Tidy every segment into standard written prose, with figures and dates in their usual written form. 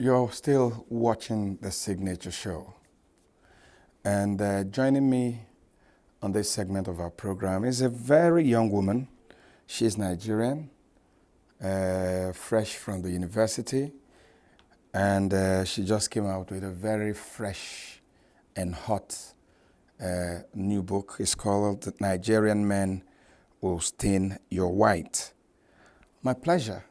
You're still watching the Signature Show. And joining me on this segment of our program is a very young woman. She's Nigerian, fresh from the university. And she just came out with a very fresh and hot new book. It's called Nigerian Men Will Stain Your White. My pleasure,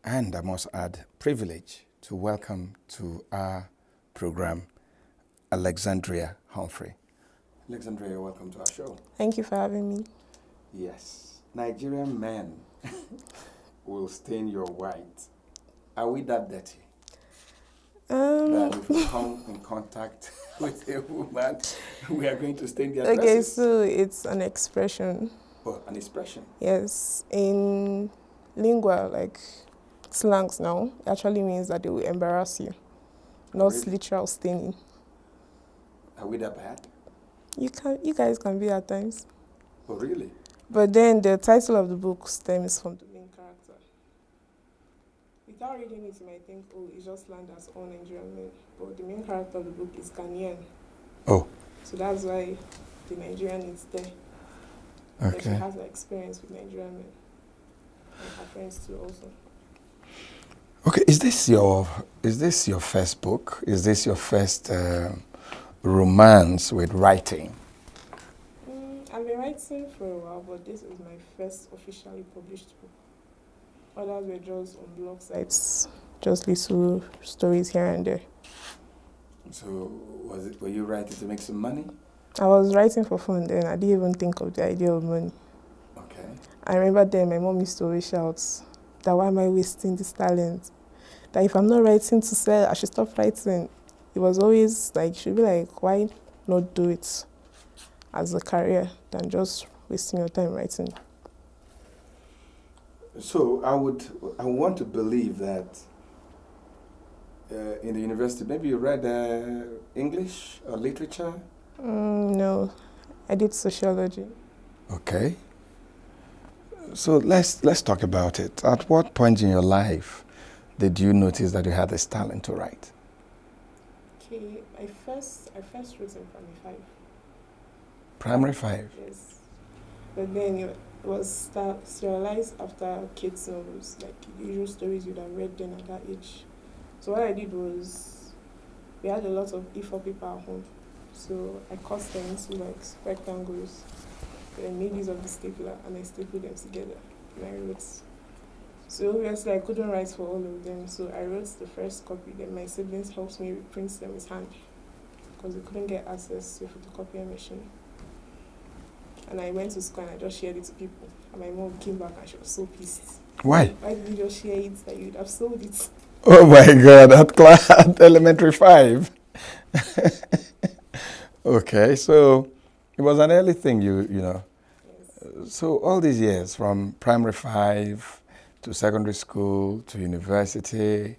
and I must add, privilege to welcome to our program Alexandria Humphrey. Alexandria, welcome to our show. Thank you for having me. Yes, Nigerian men will stain your white. Are we that dirty? That if we come in contact with a woman, we are going to stain their dresses? Okay, so it's an expression. Oh, an expression? Yes, in lingua, like slangs now, it actually means that they will embarrass you, not Really? literal staining. Are we that bad? You guys can be at times. Oh, really? But then the title of the book stems from the main character. Without reading it, you might think, oh, it's just land as all Nigerian men. But the main character of the book is Ghanaian. Oh. So that's why the Nigerian is there. But she Okay. has an experience with Nigerian men. And her friends too also. Okay, is this your first book? Is this your first romance with writing? I've been writing for a while, but this is my first officially published book. Others were just on blog sites, just little stories here and there. So, were you writing to make some money? I was writing for fun then. I didn't even think of the idea of money. Okay. I remember then my mom used to always shout that why am I wasting this talent? That if I'm not writing to sell, I should stop writing. It was always like, she'd be like, why not do it as a career than just wasting your time writing? So I want to believe that in the university, maybe you read English or literature? No, I did sociology. Okay. So let's talk about it. At what point in your life did you notice that you had this talent to write? Okay, I first wrote in primary 5. Primary 5? Yes. But then it was serialized after kids' novels, like the usual stories you'd have read then at that age. So what I did was, we had a lot of A4 paper at home. So I cut them into like rectangles. Then I made use of the stapler and I stapled them together and I wrote. So obviously I couldn't write for all of them, so I wrote the first copy. Then my siblings helped me reprint them with hand because we couldn't get access to a photocopying machine. And I went to school and I just shared it to people. And my mom came back and she was so pissed. Why? Why did you just share it that you'd have sold it? Oh my God, at elementary 5. Okay, so it was an early thing, you know. Yes. So all these years, from primary 5 to secondary school to university,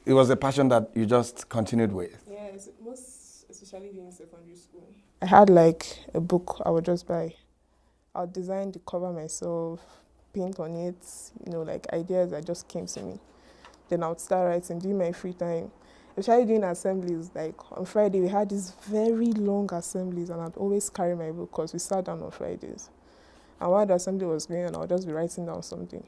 it was a passion that you just continued with. Yes, most especially during secondary school. I had like a book I would just buy. I would design the cover myself, paint on it, like ideas that just came to me. Then I would start writing during my free time. Especially doing assemblies, like on Friday we had these very long assemblies and I'd always carry my book because we sat down on Fridays. And while the assembly was going on, I would just be writing down something.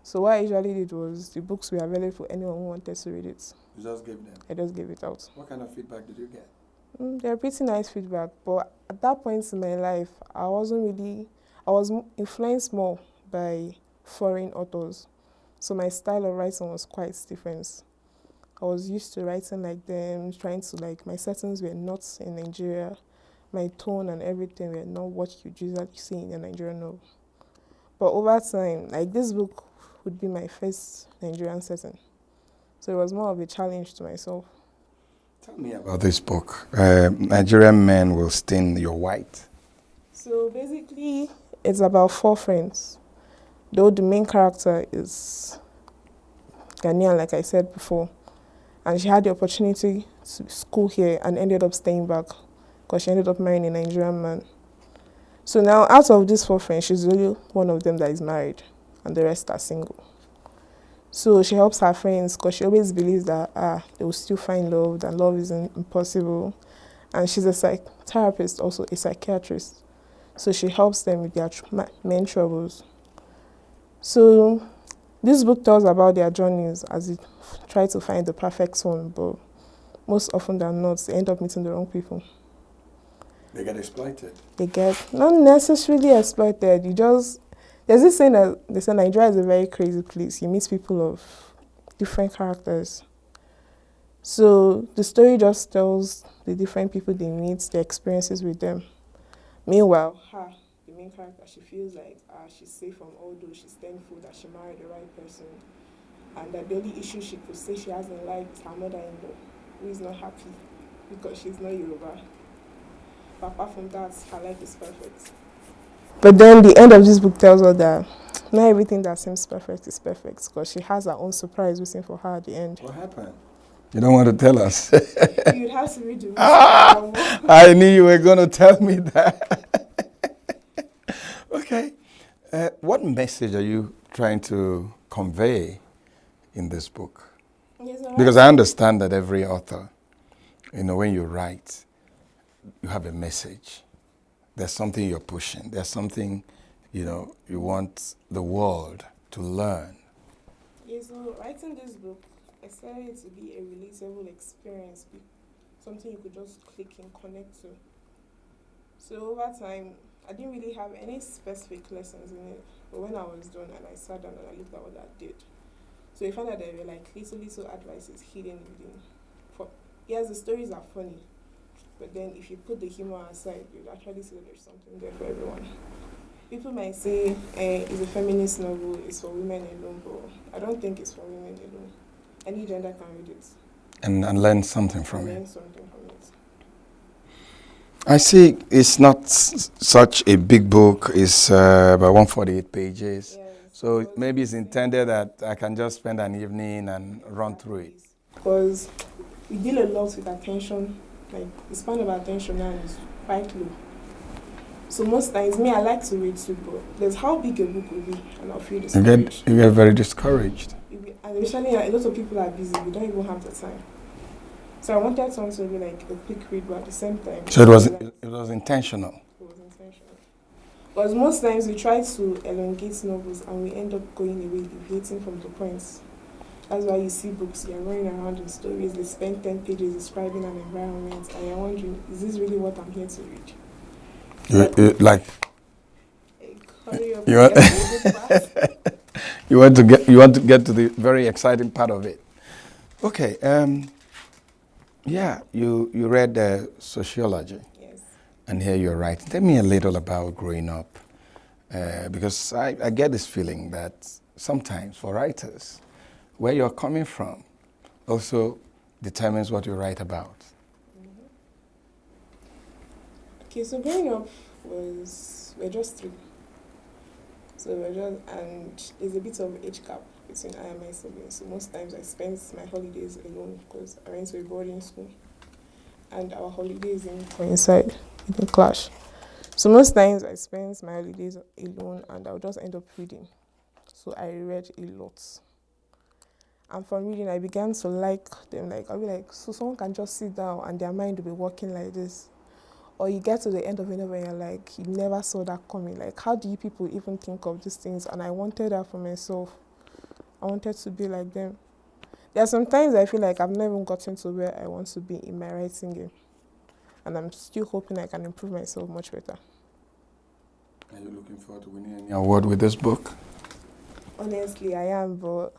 So what I usually did was, the books were available for anyone who wanted to read it. You just gave them? I just gave it out. What kind of feedback did you get? They're pretty nice feedback, but at that point in my life, I was influenced more by foreign authors. So my style of writing was quite different. I was used to writing like them, my settings were not in Nigeria. My tone and everything were not what you usually see in a Nigerian novel. But over time, this book would be my first Nigerian setting. So it was more of a challenge to myself. Tell me about this book, Nigerian Men Will Stain Your White. So basically, it's about 4 friends. Though the main character is Ghanaian, like I said before. And she had the opportunity to school here and ended up staying back because she ended up marrying a Nigerian man. So now, out of these 4 friends, she's only one of them that is married and the rest are single. So she helps her friends because she always believes that they will still find love, that love isn't impossible. And she's a therapist, also a psychiatrist. So she helps them with their main troubles. So this book tells about their journeys as they try to find the perfect one, but most often than not, they end up meeting the wrong people. They get exploited. They get not necessarily exploited. There's this saying that they say Nigeria is a very crazy place. You meet people of different characters. So the story just tells the different people they meet, their experiences with them. Meanwhile, the main character, she feels like she's safe from all those. She's thankful that she married the right person. And that the only issue she could say she hasn't liked her mother-in-law, who is not happy because she's not Yoruba. But apart from that, her life is perfect. But then the end of this book tells her that not everything that seems perfect is perfect, because she has her own surprise waiting for her at the end. What happened? You don't want to tell us. You'd have to read the book. I knew you were going to tell me that. Okay. What message are you trying to convey in this book? Yes, right. Because I understand that every author, when you write, you have a message. There's something you're pushing. There's something, you want the world to learn. Yeah, so writing this book, I expected it to be a relatable experience, something you could just click and connect to. So over time, I didn't really have any specific lessons in it, but when I was done and I sat down and I looked at what I did, so you find that there were like little advices hidden within. Yes, the stories are funny, but then if you put the humor aside, you'd actually see that there's something there for everyone. People might say it's a feminist novel, it's for women alone, but I don't think it's for women alone. Any gender can read it. And learn something from it. Learn something from it. I see it's not such a big book. It's about 148 pages. Yes, so maybe it's intended that I can just spend an evening and run through it. Because we deal a lot with attention. Like, the span of attention now is quite low. So most times, I like to read too, but there's how big a book will be, and I'll feel discouraged. You get very discouraged. And especially a lot of people are busy, we don't even have the time. So I wanted something to be like a quick read, but at the same time... So it was intentional? It was intentional. Because most times we try to elongate novels and we end up going away, deviating from the points. That's why you see books, you're running around in stories, they spend 10 pages describing an environment, and you're wondering, is this really what I'm here to read? You want to get to the very exciting part of it. Okay. You read sociology. Yes. And here you're writing. Tell me a little about growing up, because I get this feeling that sometimes for writers, where you're coming from also determines what you write about. Mm-hmm. Okay, so growing up we're just three. So and there's a bit of age gap between I and my siblings. So most times I spend my holidays alone because I went to a boarding school. And our holidays didn't coincide, it didn't clash. So most times I spend my holidays alone and I'll just end up reading. So I read a lot. And from reading, I began to like them. I'll be like, so someone can just sit down and their mind will be working like this. Or you get to the end of it and you're like, you never saw that coming. Like, how do you people even think of these things? And I wanted that for myself. I wanted to be like them. There are some times I feel like I've never gotten to where I want to be in my writing game. And I'm still hoping I can improve myself much better. Are you looking forward to winning any award with this book? Honestly, I am, but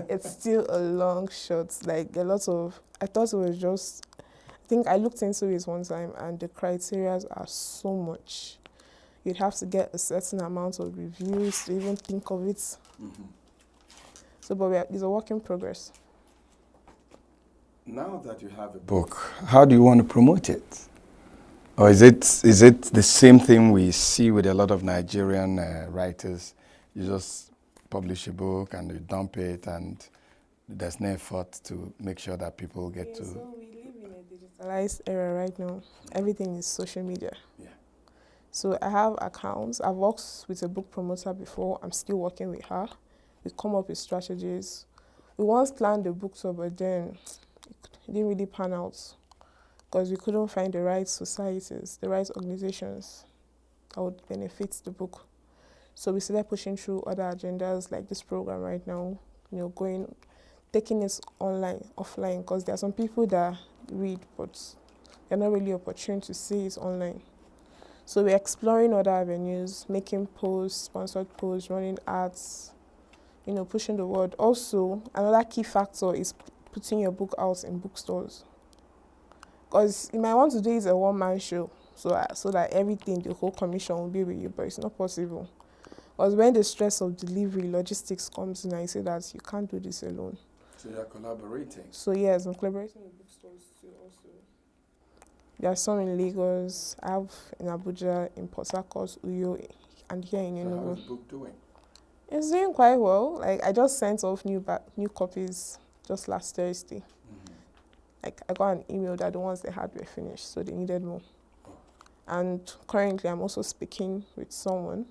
it's still a long shot. I thought it was just, I think I looked into it one time and the criteria are so much. You'd have to get a certain amount of reviews to even think of it. Mm-hmm. So, but it's a work in progress. Now that you have a book, how do you want to promote it? Or is it the same thing we see with a lot of Nigerian writers? You just publish a book and you dump it, and there's no effort to make sure that people get to... So we live in a digitalized era right now. Everything is social media. Yeah. So I have accounts. I've worked with a book promoter before. I'm still working with her. we come up with strategies. We once planned the book tour, but then it didn't really pan out because we couldn't find the right societies, the right organizations that would benefit the book. So we started pushing through other agendas like this program right now, taking it online, offline, because there are some people that read, but they're not really opportune to see it online. So we're exploring other avenues, making posts, sponsored posts, running ads, pushing the word. Also, another key factor is putting your book out in bookstores. Because you might want to do it as a one-man show, so that everything, the whole commission will be with you, but it's not possible. Because when the stress of delivery, logistics comes in, I say that you can't do this alone. So you're collaborating? So yes, I'm collaborating with bookstores too also. There are some in Lagos, I have in Abuja, in Port Harcourt, Uyo, and here in Enugu. So how is the book doing? It's doing quite well. Like I just sent off new copies just last Thursday. Like I got an email that the ones they had were finished, so they needed more. And currently I'm also speaking with someone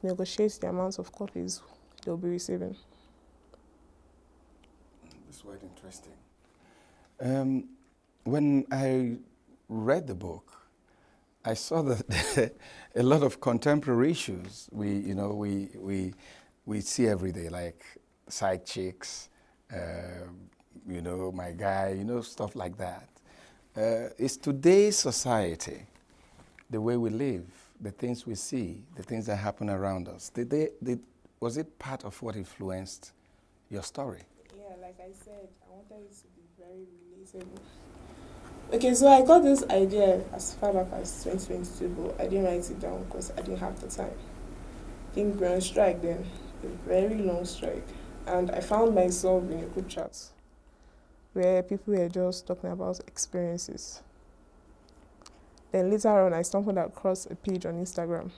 to negotiate the amount of copies they'll be receiving. That's quite interesting. When I read the book, I saw that a lot of contemporary issues we see every day, like side chicks, my guy, stuff like that. It's today's society, the way we live, the things we see, the things that happen around us. Was it part of what influenced your story? Yeah, like I said, I wanted it to be very relatable. Okay, so I got this idea as far back as 2022, but I didn't write it down because I didn't have the time. I think we were on strike then, a very long strike. And I found myself in a group chat where people were just talking about experiences. Then later on, I stumbled across a page on Instagram.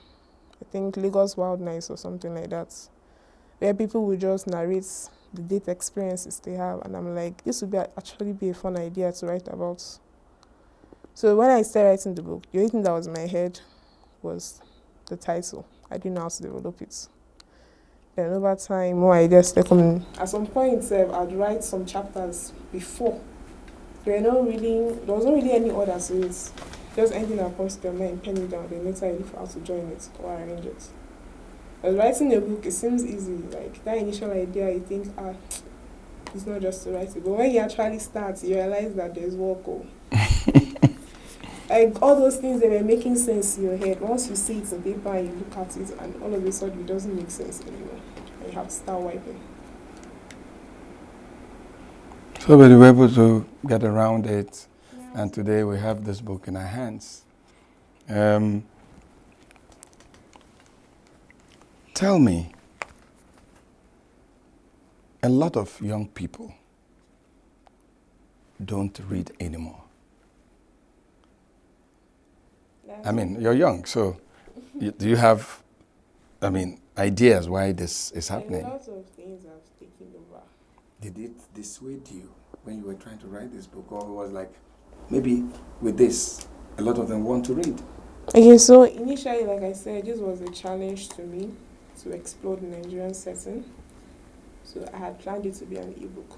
I think Lagos Wild Nights or something like that, where people would just narrate the date experiences they have. And I'm like, this would actually be a fun idea to write about. So when I started writing the book, the only thing that was in my head was the title. I didn't know how to develop it. Then over time, more ideas started coming. At some point, I'd write some chapters before. There wasn't really any order to it. Just anything that comes to your mind, pen it down, then later you look for how to join it or arrange it. But writing a book, it seems easy. Like that initial idea, you think, it's not just to write it. But when you actually start, you realize that there's work. Like all those things that were making sense in your head, once you see it in paper and you look at it, and all of a sudden it doesn't make sense anymore. And you have to start wiping. So we were able to get around it, and today we have this book in our hands. Tell me, a lot of young people don't read anymore. I mean, you're young, so do you have, ideas why this is happening? A lot of things have taken over. Did it dissuade you when you were trying to write this book, or it was like, maybe with this, a lot of them want to read? Okay, so initially, like I said, this was a challenge to me to explore the Nigerian setting. So I had planned it to be an ebook.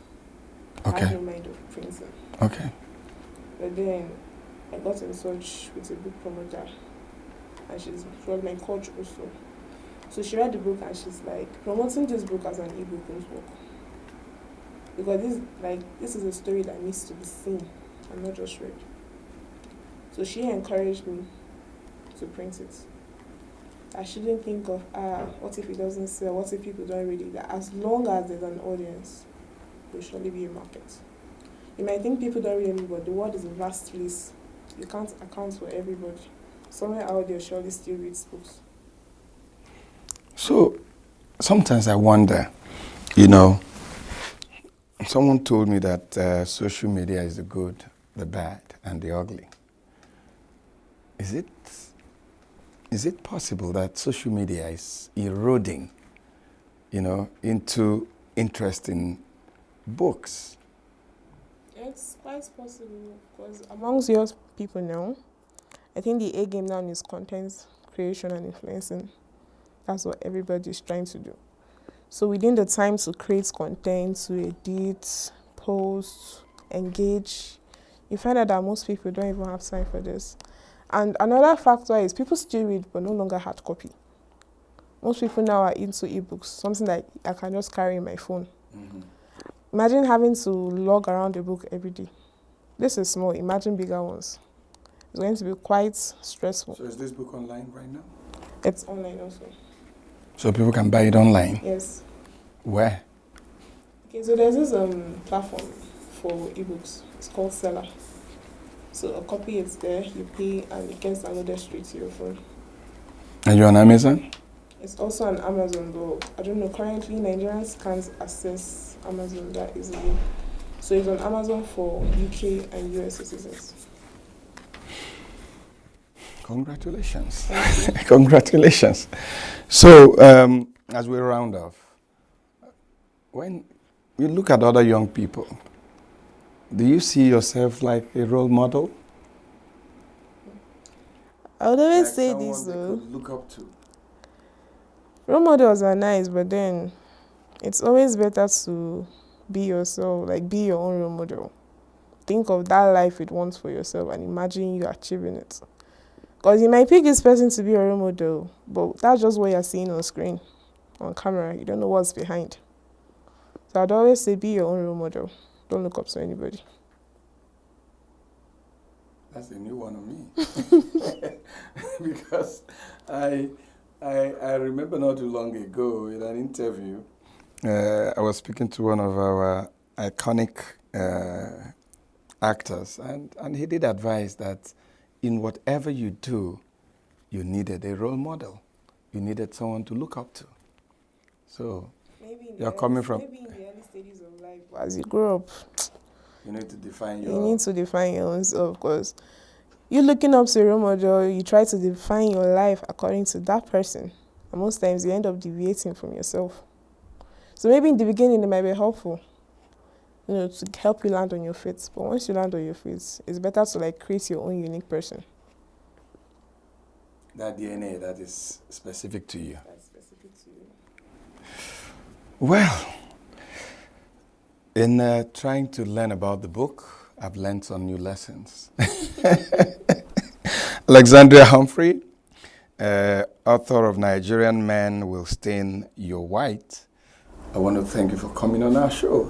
Okay. I had no mind of printing. Okay. But then I got in touch with a book promoter, and she was my coach also. So she read the book and she's like, promoting this book as an ebook won't work. Because this is a story that needs to be seen and not just read. So she encouraged me to print it. I shouldn't think of, what if it doesn't sell, what if people don't read it? That as long as there's an audience, there will surely be a market. You might think people don't read anybody, the world is a vast place. You can't account for everybody. Somewhere out there surely still reads books. So sometimes I wonder, someone told me that social media is the good, the bad, and the ugly. Is it possible that social media is eroding, into interest in books? It's quite possible because amongst young people now, I think the A game now is content creation and influencing. That's what everybody is trying to do. So within the time to create content, to edit, post, engage, you find out that most people don't even have time for this. And another factor is people still read but no longer hard copy. Most people now are into ebooks, something that I can just carry in my phone. Imagine having to log around a book every day. This is small, imagine bigger ones. It's going to be quite stressful. So is this book online right now? It's online also. So people can buy it online? Yes. Where? Okay, so there's this platform for ebooks. It's called Seller. So a copy is there, you pay, and it gets downloaded straight to your phone. Are you on Amazon? It's also on Amazon, but I don't know, currently Nigerians can't access Amazon that easily. So it's on Amazon for UK and US citizens. Congratulations. Congratulations. So, as we round off, when you look at other young people, do you see yourself like a role model? I would always Like say someone this they though. could look up to? Role models are nice, but then it's always better to be yourself, like be your own role model. Think of that life you'd want for yourself and imagine you achieving it. Because you might pick this person to be your role model, but that's just what you're seeing on screen, on camera. You don't know what's behind. So I'd always say be your own role model. Don't look up to anybody. That's a new one on me. Because I remember not too long ago in an interview, I was speaking to one of our iconic actors, and he did advise that in whatever you do, you needed a role model. You needed someone to look up to. So you're coming from... Maybe in the early stages of life, as you grow up, You need to define your... you need to define your own self, because you looking up to a role model, you try to define your life according to that person. And most times you end up deviating from yourself. So maybe in the beginning it might be helpful, to help you land on your feet. But once you land on your feet, it's better to like create your own unique person. That DNA that is specific to you. That's specific to you. Well, in trying to learn about the book, I've learned some new lessons. Alexandria Humphrey, author of Nigerian Men Will Stain Your White. I want to thank you for coming on our show.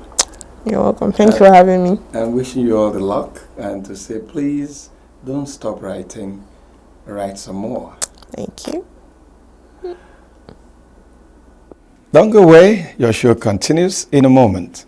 You're welcome. Thank you for having me. I'm wishing you all the luck, and to say, please don't stop writing. Write some more. Thank you. Don't go away. Your show continues in a moment.